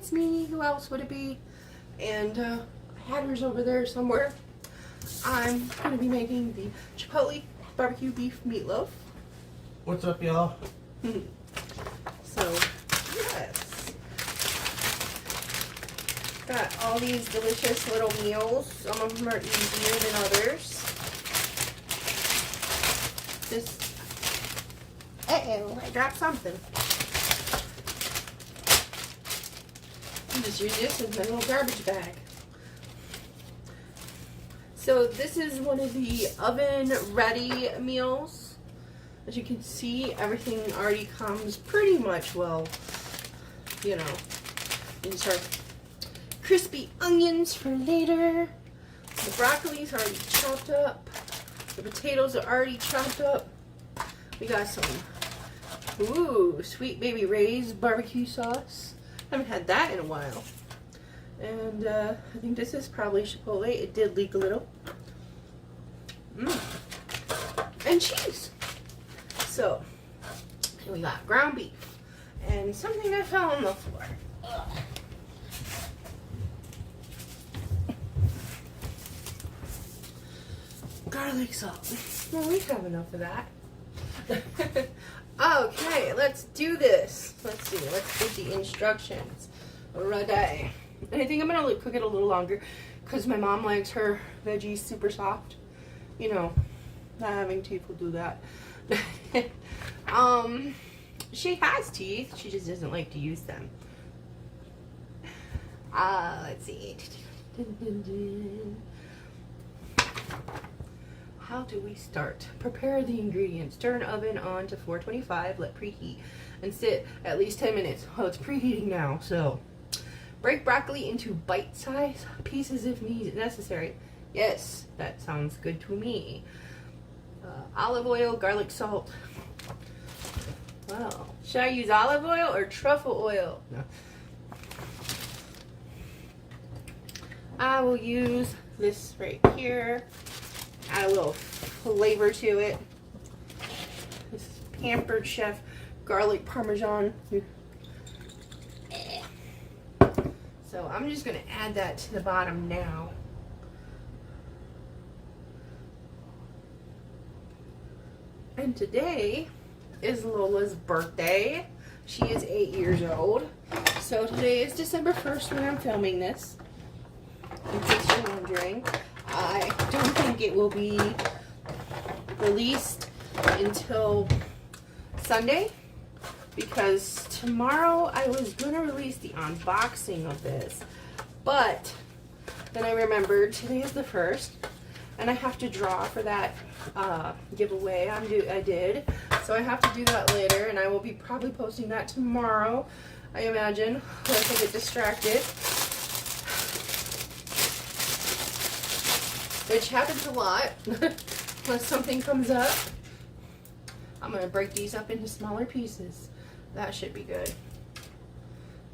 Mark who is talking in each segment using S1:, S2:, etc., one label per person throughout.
S1: it's me. Who else would it be? And Hatter's over there somewhere. I'm going to be making the Chipotle barbecue beef meatloaf.
S2: What's up, y'all?
S1: So, yes. Got all these delicious little meals. Some of them are easier than others. Uh-oh, I dropped something. I'll just use this as my little garbage bag. So this is one of the oven ready meals. As you can see, everything already comes pretty much, well, you know. These are crispy onions for later. The broccoli's already chopped up. The potatoes are already chopped up. We got some, Sweet Baby Ray's barbecue sauce. Haven't had that in a while. And I think this is probably Chipotle. It did leak a little. And cheese. So, and we got ground beef. And something I fell on the floor. Ugh. Garlic salt. Well, we have enough of that. Okay, let's do this. Let's see. Let's get the instructions. Ready. And I think I'm going to cook it a little longer because my mom likes her veggies super soft. You know, not having teeth will do that. She has teeth. She just doesn't like to use them. Let's see. How do we start? Prepare the ingredients. Turn oven on to 425. Let preheat and sit at least 10 minutes. Oh, it's preheating now. So, break broccoli into bite-sized pieces if necessary. Yes, that sounds good to me. Olive oil, garlic salt. Wow. Should I use olive oil or truffle oil? No. I will use this right here. Add a little flavor to it. This is Pampered Chef garlic parmesan. So I'm just going to add that to the bottom now. And today is Lola's birthday. She is 8 years old. So today is December 1st when I'm filming this. In case you're wondering. I don't think it will be released until Sunday because tomorrow I was going to release the unboxing of this, but then I remembered today is the 1st and I have to draw for that giveaway I did, so I have to do that later, and I will be probably posting that tomorrow, I imagine, unless I get distracted. Which happens a lot, unless something comes up. I'm going to break these up into smaller pieces. That should be good.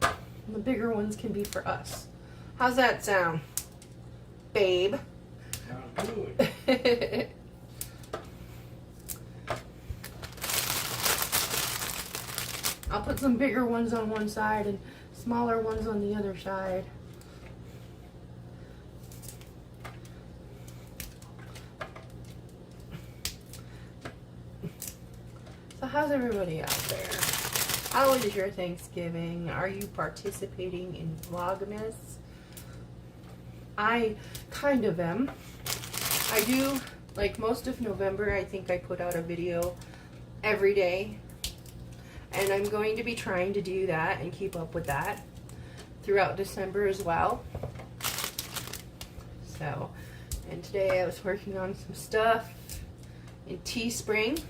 S1: The bigger ones can be for us. How's that sound, babe?
S2: Sounds good.
S1: I'll put some bigger ones on one side and smaller ones on the other side. So how's everybody out there? How is your Thanksgiving? Are you participating in Vlogmas? I kind of am. I do, like most of November, I think I put out a video every day. And I'm going to be trying to do that and keep up with that throughout December as well. So, and today I was working on some stuff in Teespring.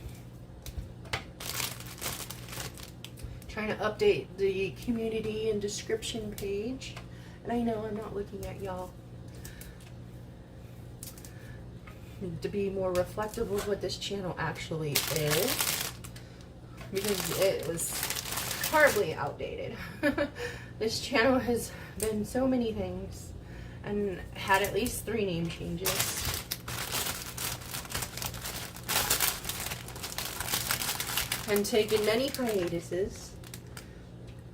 S1: Trying to update the community and description page. And I know I'm not looking at y'all. To be more reflective of what this channel actually is. Because it was horribly outdated. This channel has been so many things and had at least 3 name changes. And taken many hiatuses.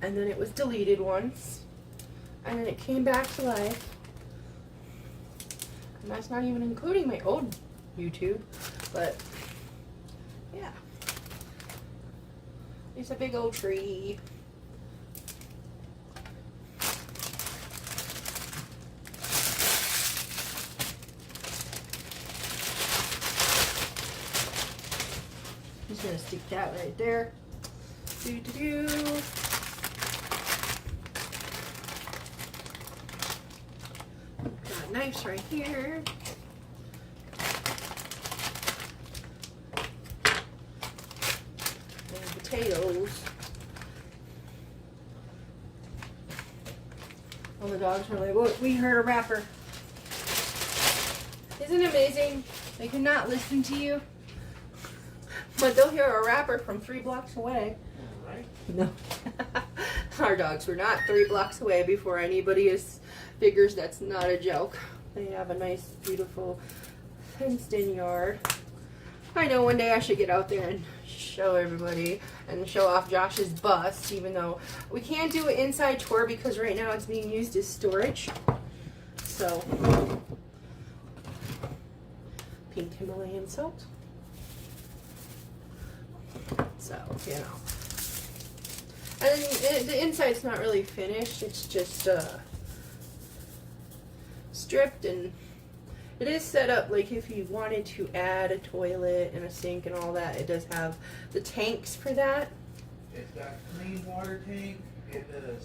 S1: And then it was deleted once. And then it came back to life. And that's not even including my old YouTube. But, yeah. It's a big old tree. Just gonna stick that right there. Got knives right here. And potatoes. All the dogs were like, "What? We heard a rapper." Isn't it amazing? They cannot listen to you. But they'll hear a rapper from 3 blocks away.
S2: Right.
S1: No. Our dogs were not 3 blocks away before anybody figures that's not a joke. They have a nice, beautiful, fenced-in yard. I know one day I should get out there and show everybody and show off Josh's bus, even though we can't do an inside tour because right now it's being used as storage. So, pink Himalayan salt. So, you know. And the inside's not really finished. It's just stripped, and it is set up like if you wanted to add a toilet and a sink and all that. It does have the tanks for that.
S2: It's got clean water tank.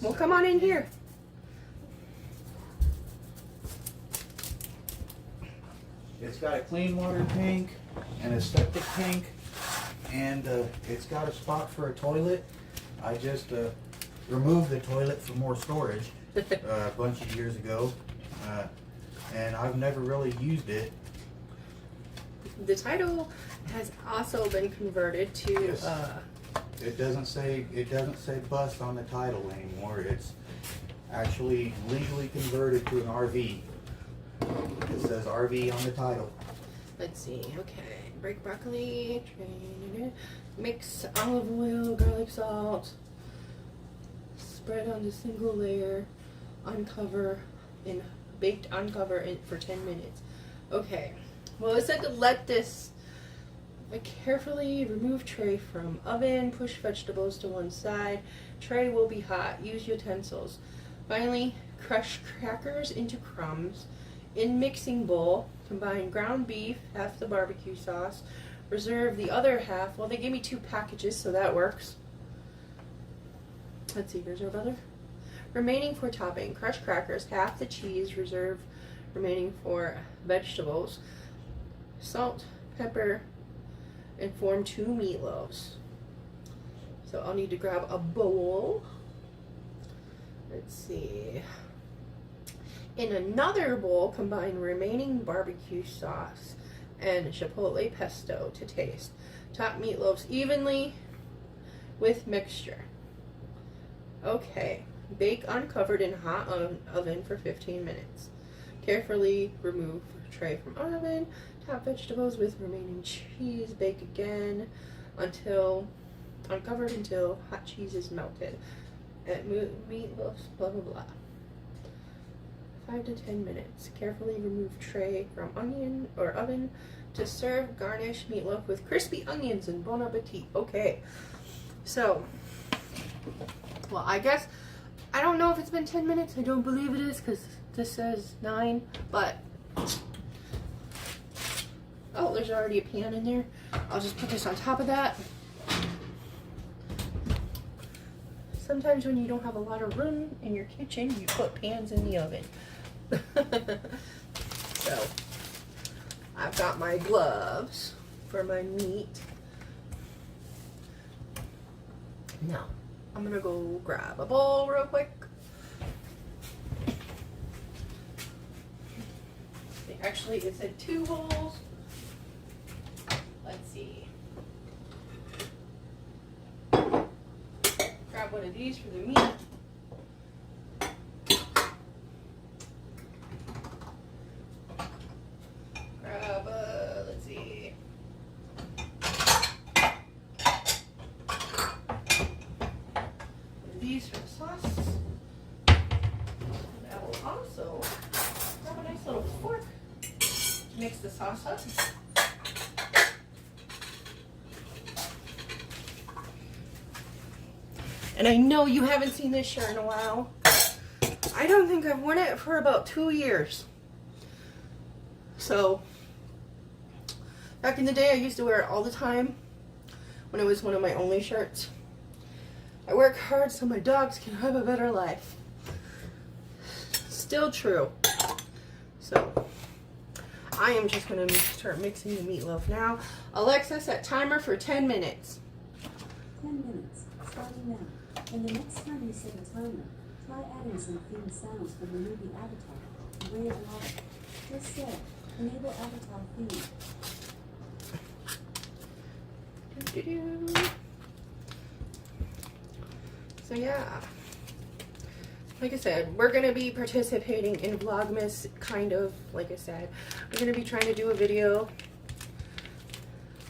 S1: Well, come on in here.
S3: It's got a clean water tank and a septic tank, and it's got a spot for a toilet. I just removed the toilet for more storage a bunch of years ago, and I've never really used it.
S1: The title has also been converted to.
S3: Yes. It doesn't say bus on the title anymore. It's actually legally converted to an RV. It says RV on the title.
S1: Let's see. Okay, break broccoli, mix olive oil, garlic salt, spread on the single layer, uncover, and baked uncover it for 10 minutes. Okay, well, it said to let this carefully remove tray from oven, push vegetables to one side, tray will be hot, use utensils. Finally, crush crackers into crumbs. In mixing bowl, combine ground beef, half the barbecue sauce, reserve the other half. Well, they gave me 2 packages, so that works. Let's see, reserve other. Remaining for topping, crushed crackers, half the cheese, reserve remaining for vegetables, salt, pepper, and form 2 meatloaves. So I'll need to grab a bowl. Let's see. In another bowl, combine remaining barbecue sauce and chipotle pesto to taste. Top meatloaves evenly with mixture. Okay. Bake uncovered in hot oven for 15 minutes. Carefully remove tray from oven. Top vegetables with remaining cheese. Bake again until uncovered until hot cheese is melted. Add meatloaves, blah blah blah. 5 to 10 minutes. Carefully remove tray from onion or oven to serve. Garnish meatloaf with crispy onions and bon appetit. Okay. So, well, I guess, I don't know if it's been 10 minutes. I don't believe it is because this says 9. But, oh, there's already a pan in there. I'll just put this on top of that. Sometimes when you don't have a lot of room in your kitchen, you put pans in the oven. So, I've got my gloves for my meat. Now, I'm gonna go grab a bowl real quick. Actually, it said 2 bowls. Let's see. Grab one of these for the meat. Grab let's see. One of these for the sauce. also grab a nice little fork to mix the sauce up. And I know you haven't seen this shirt in a while. I don't think I've worn it for about 2 years. So, back in the day, I used to wear it all the time when it was one of my only shirts. I work hard so my dogs can have a better life. Still true. So, I am just going to start mixing the meatloaf now. Alexa, set timer for 10 minutes.
S4: 10 minutes, starting now. And the next time you set a timer, try adding some theme sounds from the movie Avatar, The Way of Water. Just say, enable Avatar theme.
S1: So yeah, like I said, we're going to be participating in Vlogmas, kind of, like I said. We're going to be trying to do a video,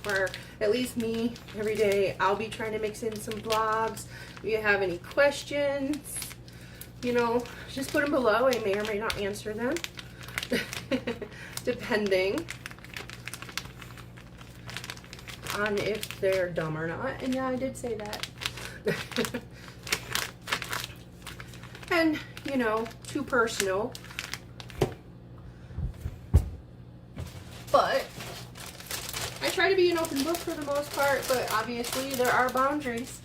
S1: or at least me, every day. I'll be trying to mix in some vlogs. If you have any questions, you know, just put them below. I may or may not answer them, depending on if they're dumb or not. And yeah, I did say that. And, you know, too personal. But I try to be an open book for the most part, but obviously there are boundaries.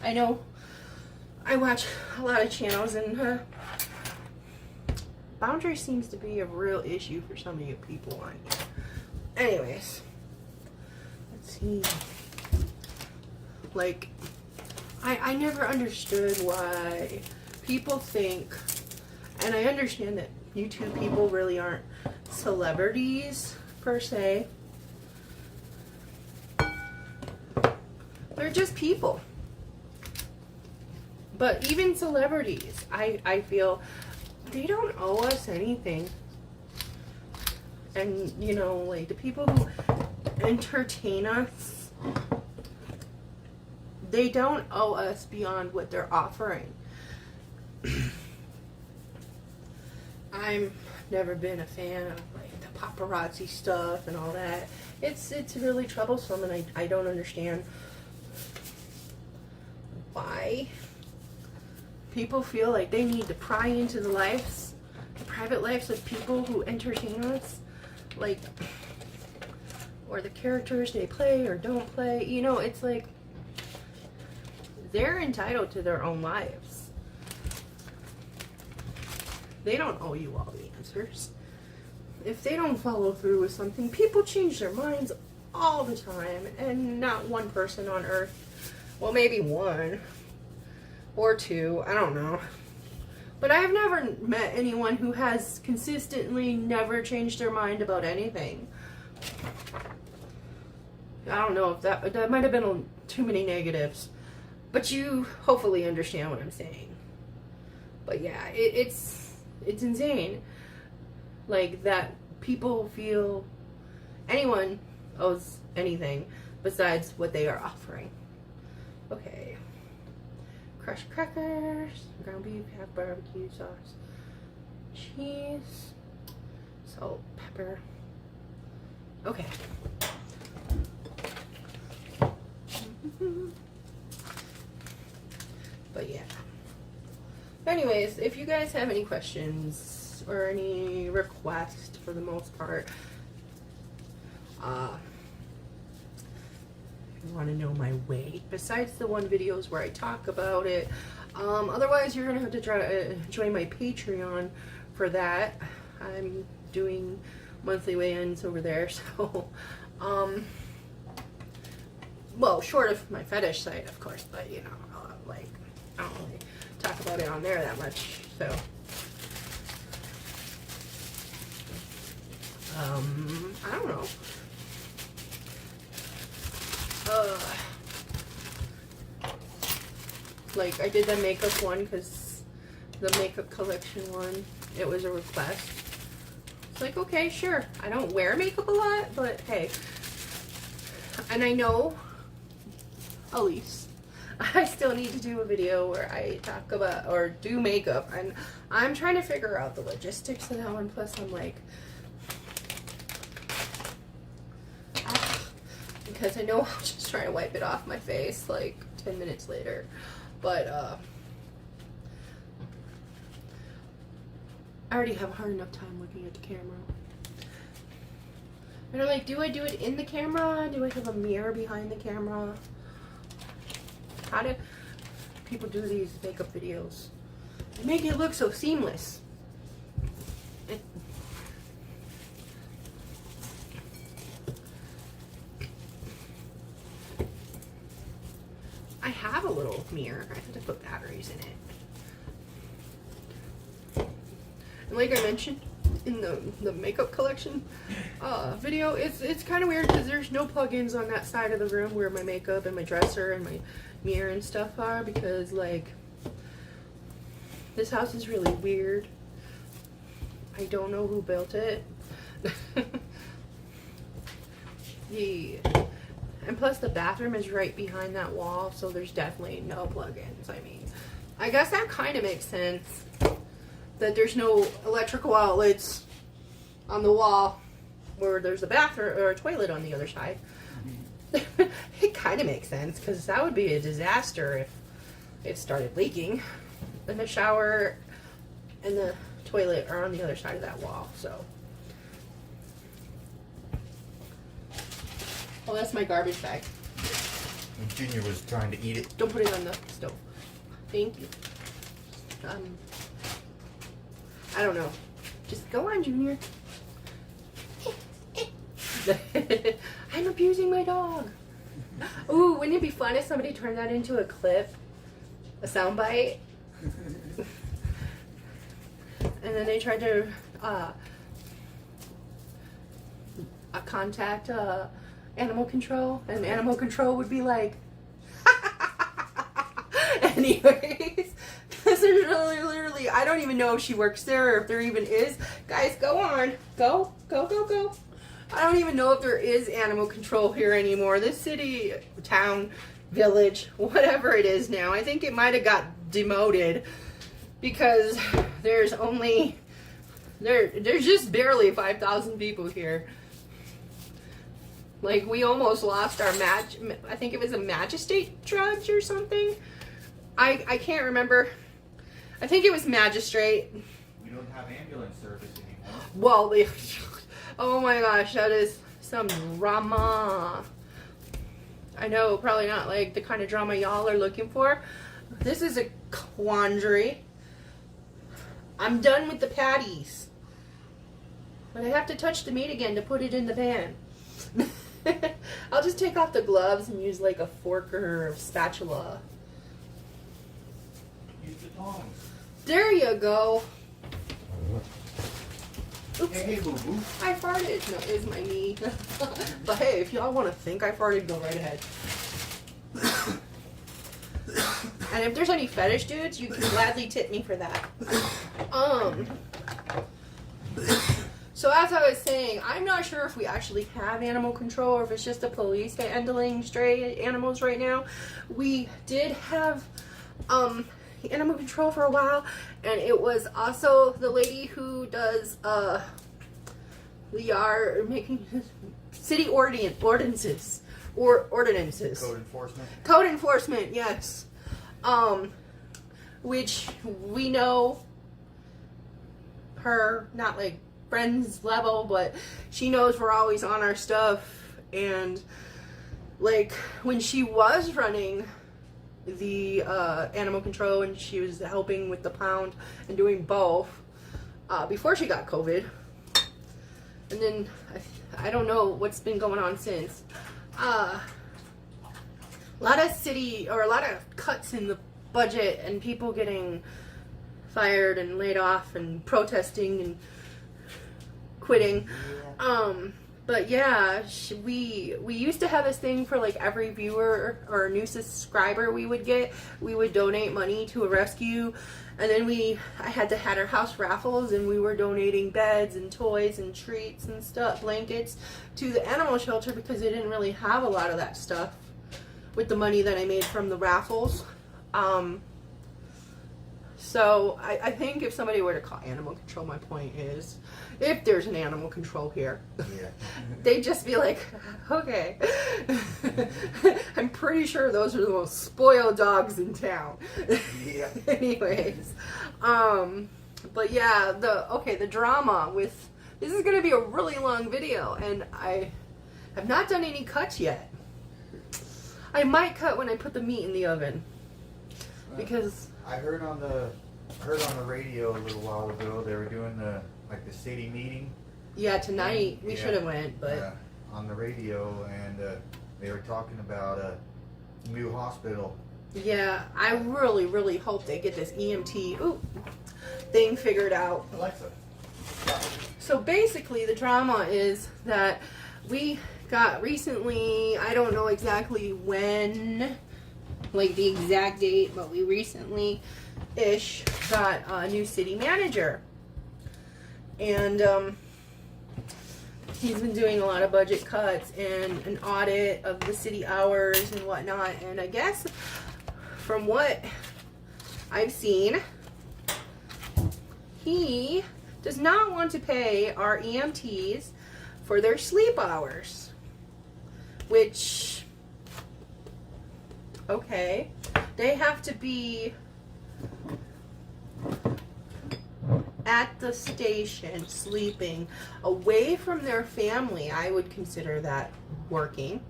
S1: I know I watch a lot of channels, and boundaries seems to be a real issue for some of you people on here. Anyways, let's see. Like, I never understood why people think, and I understand that YouTube people really aren't celebrities per se. They're just people. But even celebrities, I feel, they don't owe us anything. And, you know, like, the people who entertain us, they don't owe us beyond what they're offering. I've never been a fan of, like, the paparazzi stuff and all that. It's really troublesome, and I don't understand why people feel like they need to pry into the private lives of people who entertain us, like, or the characters they play or don't play. You know, it's like, they're entitled to their own lives. They don't owe you all the answers. If they don't follow through with something, people change their minds all the time, and not one person on earth, well, maybe one or two, I don't know, but I have never met anyone who has consistently never changed their mind about anything. I don't know if that might have been too many negatives, but you hopefully understand what I'm saying. But yeah, it's insane, like, that people feel anyone owes anything besides what they are offering. Okay, crushed crackers, ground beef, half barbecue sauce, cheese, salt, pepper. Okay. But yeah. Anyways, if you guys have any questions or any requests, for the most part, if you want to know my weight, besides the one videos where I talk about it, otherwise you're gonna have to try to join my Patreon for that. I'm doing monthly weigh-ins over there, so well, short of my fetish site, of course, but you know, like, I don't really talk about it on there that much, so I don't know. Like, I did the makeup one because the makeup collection one, it was a request. It's like, okay, sure. I don't wear makeup a lot, but hey. And I know Elise I still need to do a video where I talk about or do makeup, and I'm trying to figure out the logistics of that one. Plus, I'm like, because I know I'm just trying to wipe it off my face like 10 minutes later, but I already have a hard enough time looking at the camera. And I'm like, do I do it in the camera? Do I have a mirror behind the camera? How do people do these makeup videos? They make it look so seamless. I have a little mirror. I have to put batteries in it. And like I mentioned in the makeup collection video, it's kind of weird because there's no plugins on that side of the room where my makeup and my dresser and my mirror and stuff are, because like this house is really weird. I don't know who built it. And plus the bathroom is right behind that wall, so there's definitely no plugins. I mean, I guess that kind of makes sense that there's no electrical outlets on the wall where there's a bathroom or a toilet on the other side. It kind of makes sense, because that would be a disaster if it started leaking. And the shower and the toilet are on the other side of that wall, so. Oh, that's my garbage bag.
S3: Junior was trying to eat it.
S1: Don't put it on the stove. Thank you. I don't know. Just go on, Junior. I'm abusing my dog. Ooh, wouldn't it be fun if somebody turned that into a clip? A soundbite? And then they tried to contact animal control, and animal control would be like, anyways, this is literally, I don't even know if she works there or if there even is. Guys, go on. Go. I don't even know if there is animal control here anymore. This city, town, village, whatever it is now, I think it might have got demoted, because there's just barely 5,000 people here. Like, we almost lost our I think it was a magistrate judge or something. I can't remember. I think it was magistrate.
S3: We don't have ambulance service anymore.
S1: Well, oh my gosh, that is some drama. I know, probably not like the kind of drama y'all are looking for. This is a quandary. I'm done with the patties, but I have to touch the meat again to put it in the pan. I'll just take off the gloves and use like a fork or a spatula.
S3: Use the tongs.
S1: There you go. Oops.
S3: Hey, boo-boo.
S1: I farted. No, it's my knee. But hey, if y'all want to think I farted, go right ahead. And if there's any fetish dudes, you can gladly tip me for that. So as I was saying, I'm not sure if we actually have animal control or if it's just the police handling stray animals right now. We did have animal control for a while, and it was also the lady who does the yard making city ordinances. Code enforcement, yes. Which we know her, not like friends level, but she knows we're always on our stuff. And like when she was running the animal control and she was helping with the pound and doing both before she got COVID, and then I don't know what's been going on since. A lot of cuts in the budget and people getting fired and laid off and protesting and quitting. But yeah, we used to have this thing for like every viewer or new subscriber we would get, we would donate money to a rescue. And then I had our house raffles, and we were donating beds and toys and treats and stuff, blankets, to the animal shelter because they didn't really have a lot of that stuff. with the money that I made from the raffles. So I think if somebody were to call animal control, my point is, if there's an animal control here,
S3: Yeah.
S1: they'd just be like, okay. I'm pretty sure those are the most spoiled dogs in town.
S3: Yeah.
S1: Anyways, but yeah, the drama with, this is going to be a really long video, and I have not done any cuts yet. I might cut when I put the meat in the oven, because
S3: I heard on the radio a little while ago they were doing the city meeting.
S1: yeah, tonight we
S3: Yeah.
S1: should have went, but
S3: On the radio, and they were talking about a new hospital.
S1: yeah, I really, really hope they get this EMT thing figured out.
S3: Alexa.
S1: So basically, the drama is that we got recently, I don't know exactly when, like the exact date, but we recently-ish got a new city manager. And he's been doing a lot of budget cuts and an audit of the city hours and whatnot. And I guess from what I've seen, he does not want to pay our EMTs for their sleep hours, which, okay, they have to be at the station sleeping away from their family. I would consider that working.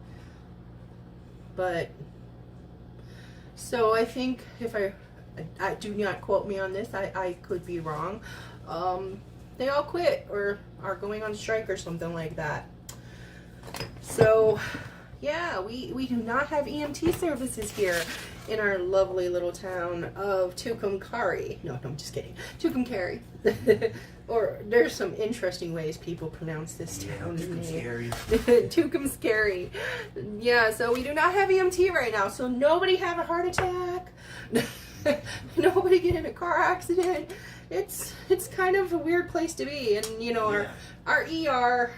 S1: But so I think, if I do not quote me on this, I could be wrong, they all quit or are going on strike or something like that. So yeah, we do not have EMT services here in our lovely little town of Tucumcari. No, I'm just kidding. Tucumcari. Or there's some interesting ways people pronounce this town's name. Tucumcari. Yeah, so we do not have EMT right now. So nobody have a heart attack. Nobody get in a car accident. It's kind of a weird place to be. And you know, our ER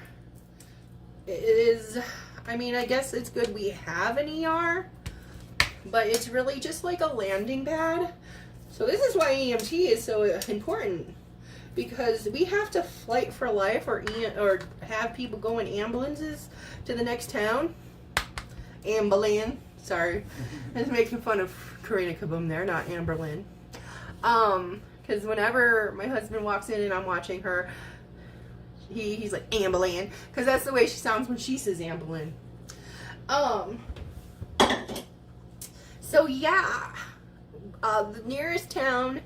S1: is, I mean, I guess it's good we have an ER, but it's really just like a landing pad. So this is why EMT is so important, because we have to fight for life or have people go in ambulances to the next town. Amberlin. Sorry. I was making fun of Karina Kaboom there, not Amberlin. Because whenever my husband walks in and I'm watching her, he's like, Amberlin, because that's the way she sounds when she says Amberlin. So yeah, the nearest town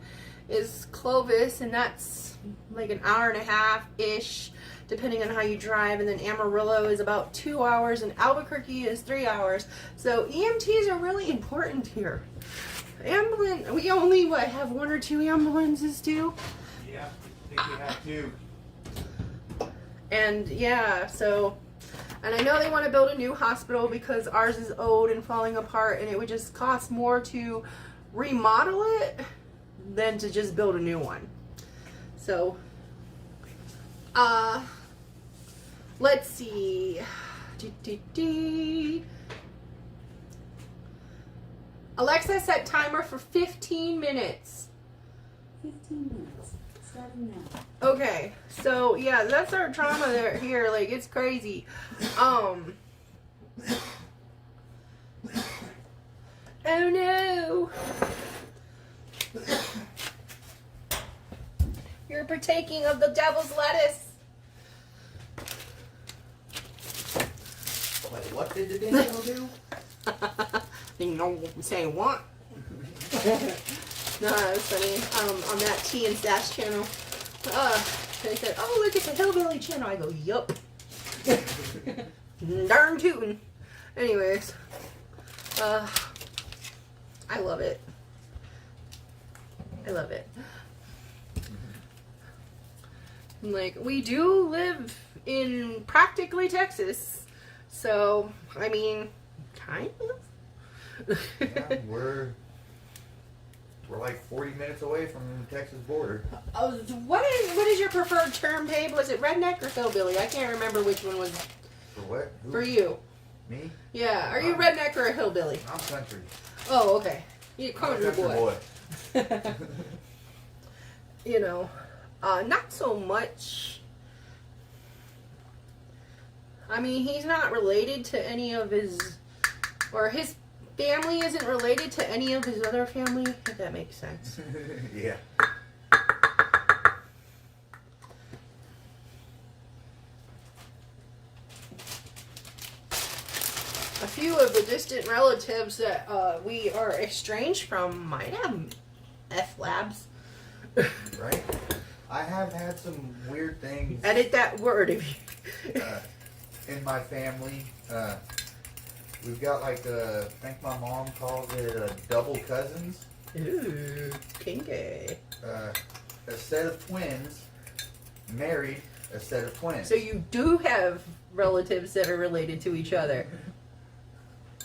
S1: is Clovis, and that's like an hour and a half-ish, depending on how you drive, and then Amarillo is about 2 hours, and Albuquerque is 3 hours. So EMTs are really important here. Ambulance, we only, have 1 or 2 ambulances too?
S3: Yeah, I think we have 2.
S1: And yeah, so, and I know they want to build a new hospital because ours is old and falling apart, and it would just cost more to remodel it than to just build a new one. So, let's see. Alexa, set timer for 15 minutes.
S4: 15 minutes. Starting now.
S1: Okay, so yeah, that's our drama there here. Like, it's crazy. Oh no! You're partaking of the devil's lettuce.
S3: Wait, what did the dingo do?
S1: You know, saying what? No, that's funny. On that Tea and Sass channel, they said, "Oh, look, it's a hillbilly channel." I go, "Yup." Darn tootin'. Anyways, I love it. I love it. Like, we do live in practically Texas, so I mean, kind of.
S3: Yeah, we're like 40 minutes away from the Texas border.
S1: Oh, what is your preferred term, babe? Was it redneck or hillbilly? I can't remember which one was
S3: For what? Who?
S1: for you.
S3: Me?
S1: Yeah. Are you redneck or a hillbilly?
S3: I'm country.
S1: Oh, okay. You
S3: I'm a
S1: country boy.
S3: boy.
S1: You know, not so much. I mean, he's not related to any of his, or his family isn't related to any of his other family, if that makes sense.
S3: Yeah.
S1: A few of the distant relatives that we are estranged from might have F-labs.
S3: Right? I have had some weird things
S1: Edit that word if you...
S3: in my family. We've got like I think my mom calls it double cousins.
S1: Ooh, kinky.
S3: A set of twins married a set of twins.
S1: So you do have relatives that are related to each other.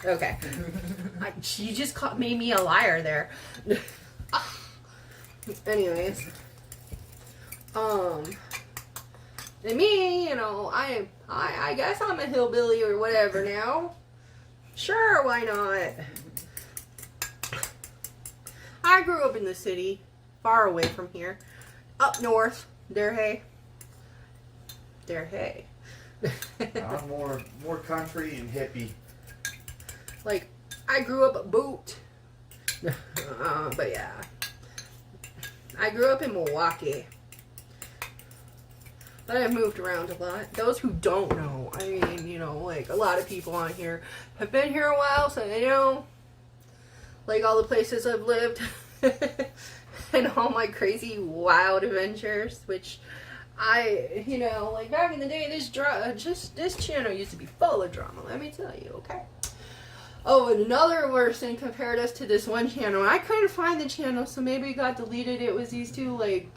S1: Okay. You just made me a liar there. Anyways. And me, you know, I guess I'm a hillbilly or whatever now. Sure, why not? I grew up in the city, far away from here. Up north, Derhay.
S3: I'm more country and hippie.
S1: Like, I grew up a boot. But yeah. I grew up in Milwaukee. But I've moved around a lot. Those who don't know, I mean, you know, like, a lot of people on here have been here a while, so they know, like, all the places I've lived. And all my crazy, wild adventures, which you know, like, back in the day, this channel used to be full of drama, let me tell you, okay? Oh, and another worse thing compared us to this one channel. I couldn't find the channel, so maybe it got deleted. It was these two, like,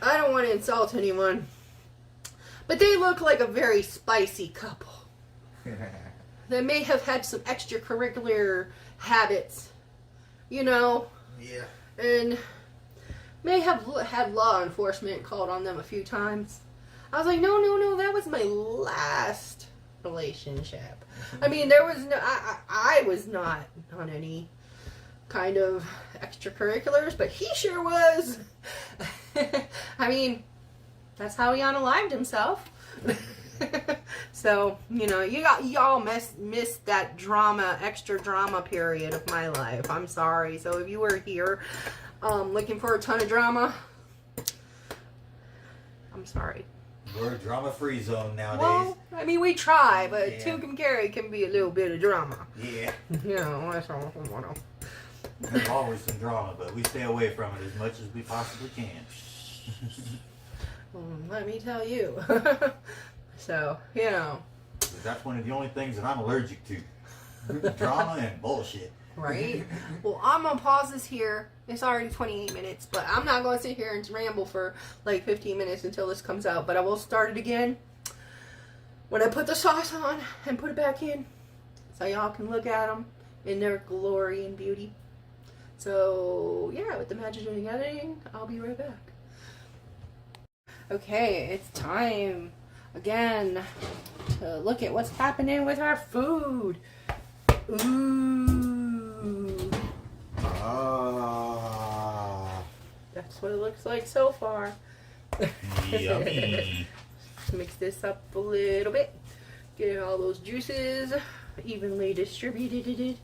S1: I don't want to insult anyone, but they look like a very spicy couple. They may have had some extracurricular habits, you know?
S3: Yeah.
S1: And may have had law enforcement called on them a few times. I was like, no, that was my last relationship. I mean, there was no, I was not on any kind of extracurriculars, but he sure was. I mean, that's how he unalived himself. So, you know, y'all missed that extra drama period of my life. I'm sorry. So if you were here looking for a ton of drama, I'm sorry.
S3: We're a drama-free zone nowadays.
S1: Well, I mean, we try, but
S3: Yeah.
S1: Tucumcari can be a little bit of drama.
S3: Yeah.
S1: You know, that's all I want to.
S5: There's always some drama, but we stay away from it as much as we possibly can.
S1: Let me tell you. So, you know.
S5: That's one of the only things that I'm allergic to. Drama and bullshit.
S1: Right? Well, I'm going to pause this here. It's already 28 minutes, but I'm not going to sit here and ramble for like 15 minutes until this comes out. But I will start it again when I put the sauce on and put it back in, so y'all can look at them in their glory and beauty. So, yeah, with the magic of editing, I'll be right back. Okay, it's time again to look at what's happening with our food. Ooh.
S3: Ah.
S1: That's what it looks like so far.
S5: Yummy.
S1: Mix this up a little bit. Get all those juices evenly distributed.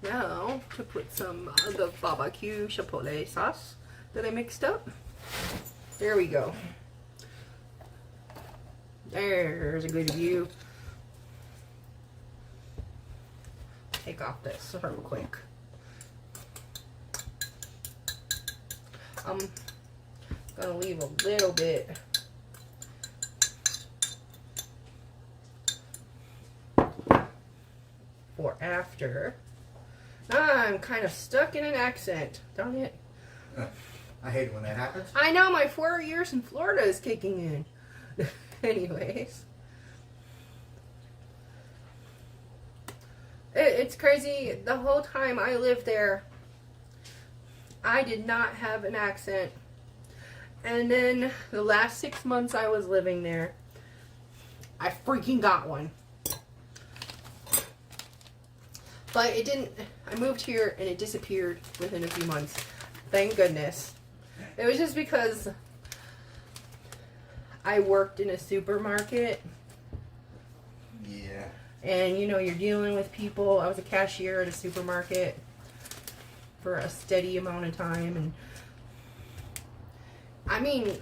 S1: Now to put some of the Bbq Chipotle sauce that I mixed up. There we go. There's a good view. Take off this real quick. I'm gonna leave a little bit for after. I'm kind of stuck in an accent, darn it.
S3: I hate it when that happens.
S1: I know, my 4 years in Florida is kicking in. Anyways. it's crazy. The whole time I lived there, I did not have an accent. And then the last 6 months I was living there, I freaking got one. But it didn't, I moved here and it disappeared within a few months. Thank goodness. It was just because I worked in a supermarket.
S3: Yeah.
S1: And, you know, you're dealing with people. I was a cashier at a supermarket for a steady amount of time. And, I mean,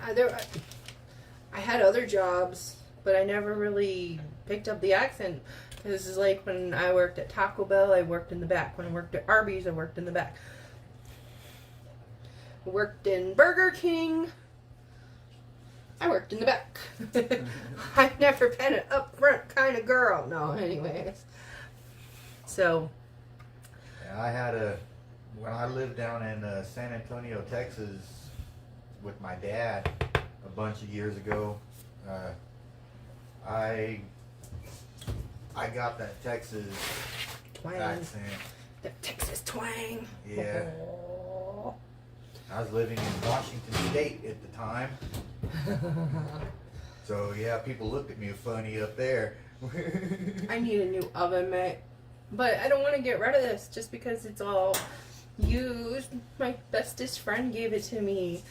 S1: I had other jobs, but I never really picked up the accent. This is like when I worked at Taco Bell, I worked in the back. When I worked at Arby's, I worked in the back. I worked in Burger King, I worked in the back. I've never been an upfront kind of girl. No, anyways. So.
S5: Yeah, I had when I lived down in San Antonio, Texas, with my dad a bunch of years ago, I got that Texas
S1: Twang.
S5: accent.
S1: The Texas twang.
S5: Yeah.
S1: Oh.
S5: I was living in Washington State at the time. So yeah, people looked at me funny up there.
S1: I need a new oven mitt. But I don't want to get rid of this just because it's all used. My bestest friend gave it to me.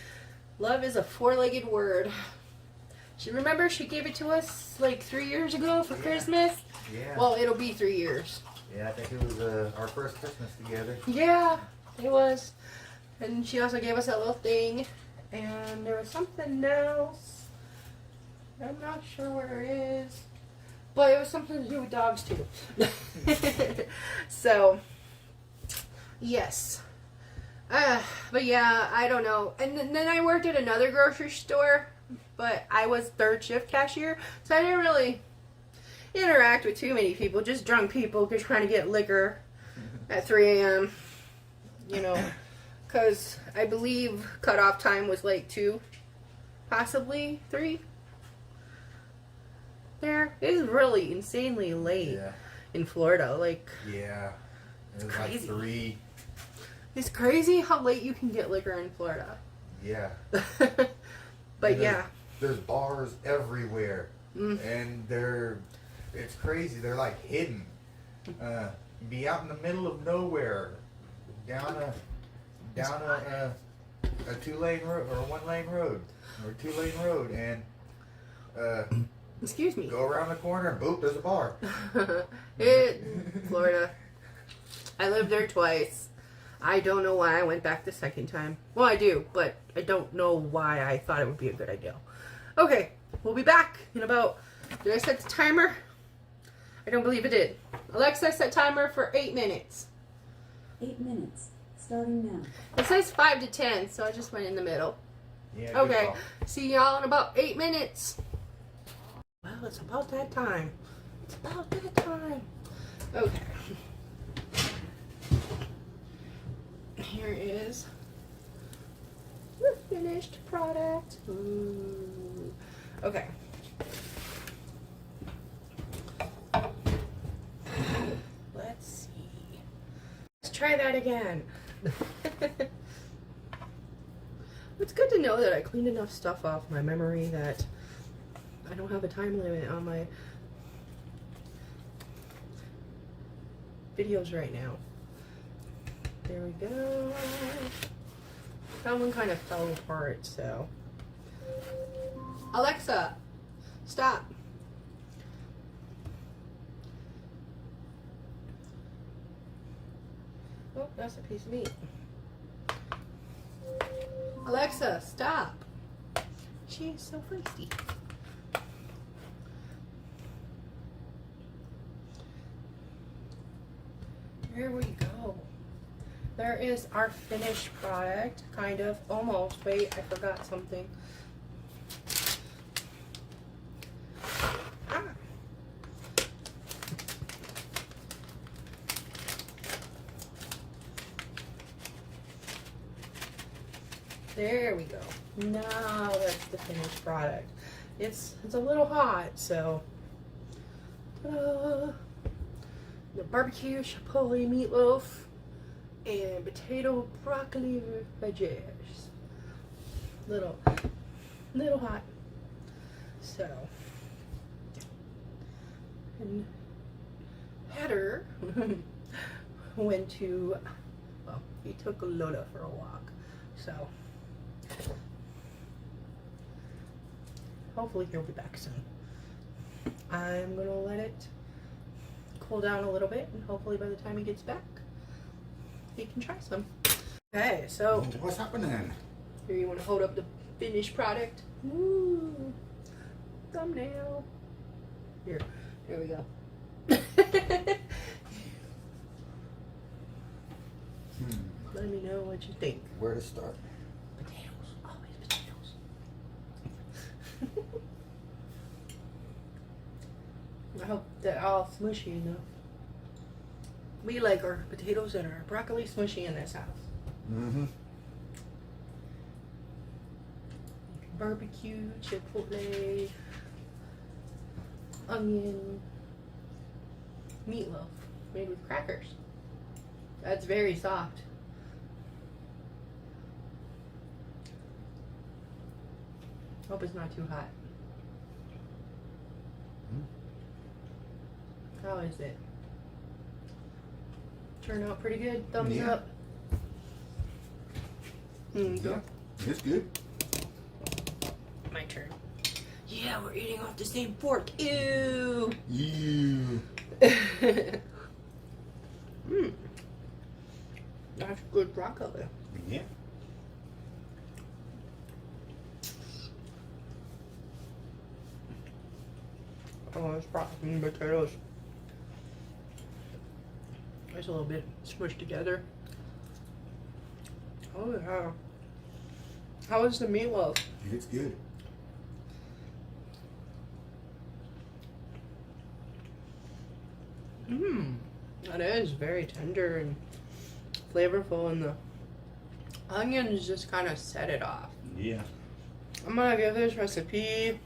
S1: Love is a four-legged word. She remember she gave it to us like 3 years ago for Christmas?
S5: Yeah.
S1: Well, it'll be 3 years.
S5: Yeah, I think it was our first Christmas together.
S1: Yeah, it was. And she also gave us that little thing. And there was something else. I'm not sure where it is. But it was something to do with dogs too. So, yes. But yeah, I don't know. And then I worked at another grocery store. But I was third shift cashier. So I didn't really interact with too many people. Just drunk people just trying to get liquor at 3 a.m. You know. Because I believe cutoff time was like 2. Possibly 3. There. It is really insanely late in Florida. Like,
S5: yeah. It was
S1: crazy.
S5: like 3.
S1: It's crazy how late you can get liquor in Florida.
S5: Yeah.
S1: But yeah.
S5: There's bars everywhere. And it's crazy. They're like hidden. Be out in the middle of nowhere. Down a 2-lane road or a 1-lane road or a 2-lane road, and
S1: Excuse me.
S5: go around the corner and boop, there's a bar.
S1: Florida. I lived there twice. I don't know why I went back the second time. Well, I do, but I don't know why I thought it would be a good idea. Okay, we'll be back in about. Did I set the timer? I don't believe it did. Alexa, set timer for 8 minutes.
S4: 8 minutes. Starting now.
S1: It says 5 to 10, so I just went in the middle.
S5: Yeah. good
S1: Okay,
S5: call.
S1: see y'all in about 8 minutes. Well, it's about that time. It's about that time. Okay. Here is the finished product. Ooh. Okay. Let's see. Let's try that again. It's good to know that I cleaned enough stuff off my memory that I don't have a time limit on my videos right now. There we go. That one kind of fell apart, so. Alexa, stop. Oh, that's a piece of meat. Alexa, stop. She's so feisty. Here we go. There is our finished product, kind of, almost. Wait, I forgot something. Ah. There we go. Now that's the finished product. It's a little hot, so ta-da. the barbecue chipotle meatloaf and potato broccoli veggies. Little hot. So, and Hatter went to, well, he took Lola for a walk. So, hopefully he'll be back soon. I'm gonna let it cool down a little bit, and hopefully by the time he gets back, he can try some. Okay, so
S3: What's happening?
S1: here, you want to hold up the finished product? Woo! Thumbnail. Here we go. Let me know what you think.
S3: Where to start?
S1: Potatoes, always potatoes. I hope they're all smushy enough. We like our potatoes and our broccoli smushy in this house.
S3: Mm-hmm.
S1: Barbecue, chipotle, onion, meatloaf made with crackers. That's very soft. Hope it's not too hot. How is it? Turn out pretty good. Thumbs
S3: Yeah.
S1: up. Go.
S3: It's good.
S1: My turn. Yeah, we're eating off the same fork. Ew.
S3: You.
S1: That's good broccoli.
S3: Yeah.
S1: Oh, it's broccoli and potatoes. It's a little bit smushed together. Oh yeah. How is the meatloaf?
S3: It's good.
S1: That is very tender and flavorful, and the onions just kind of set it off.
S3: Yeah.
S1: I'm gonna give this recipe,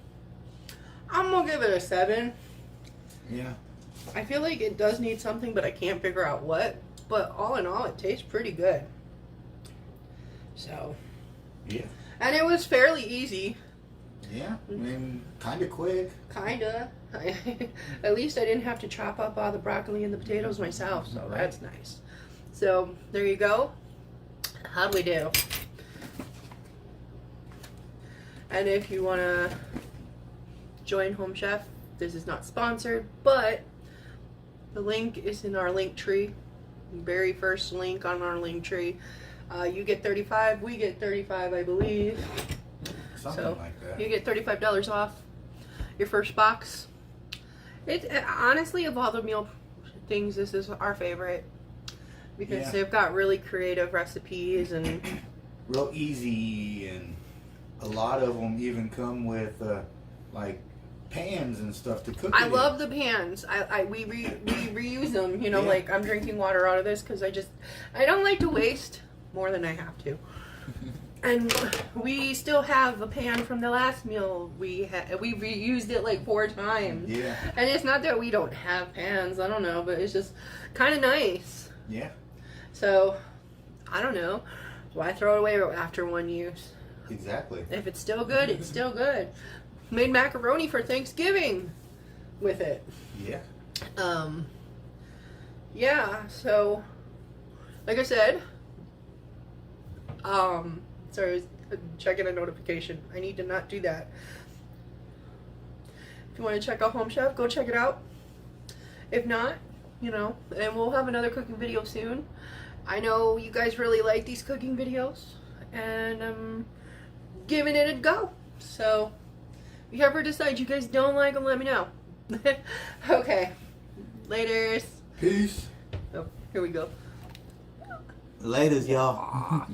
S1: I'm gonna give it a 7.
S3: Yeah.
S1: I feel like it does need something, but I can't figure out what. But all in all, it tastes pretty good. So.
S3: Yeah.
S1: And it was fairly easy.
S3: Yeah. I mean, kind of quick.
S1: Kinda. At least I didn't have to chop up all the broccoli and the potatoes myself, so
S3: Right.
S1: that's nice. So, there you go. How'd we do? And if you want to join Home Chef, this is not sponsored, but the link is in our link tree. Very first link on our link tree. You get 35, we get 35, I believe.
S3: Something
S1: So,
S3: like that.
S1: you get $35 off your first box. It honestly, of all the meal things, this is our favorite because
S3: Yeah.
S1: they've got really creative recipes and
S3: Real easy, and a lot of them even come with like pans and stuff to cook.
S1: I
S3: it
S1: love the pans. We reuse them. You know,
S3: Yeah.
S1: like I'm drinking water out of this because I don't like to waste more than I have to. And we still have a pan from the last meal we had. We reused it like 4 times.
S3: Yeah.
S1: And it's not that we don't have pans. I don't know, but it's just kind of nice.
S3: Yeah.
S1: So, I don't know. Why throw it away after one use?
S3: Exactly.
S1: If it's still good, it's still good. Made macaroni for Thanksgiving with it.
S3: Yeah.
S1: Yeah, so, like I said, sorry, I was checking a notification. I need to not do that. If you want to check out Home Chef, go check it out. If not, you know, and we'll have another cooking video soon. I know you guys really like these cooking videos, and I'm giving it a go. So, if you ever decide you guys don't like them, let me know. Okay, laters.
S3: Peace.
S1: Oh, here we go.
S3: Laters, y'all.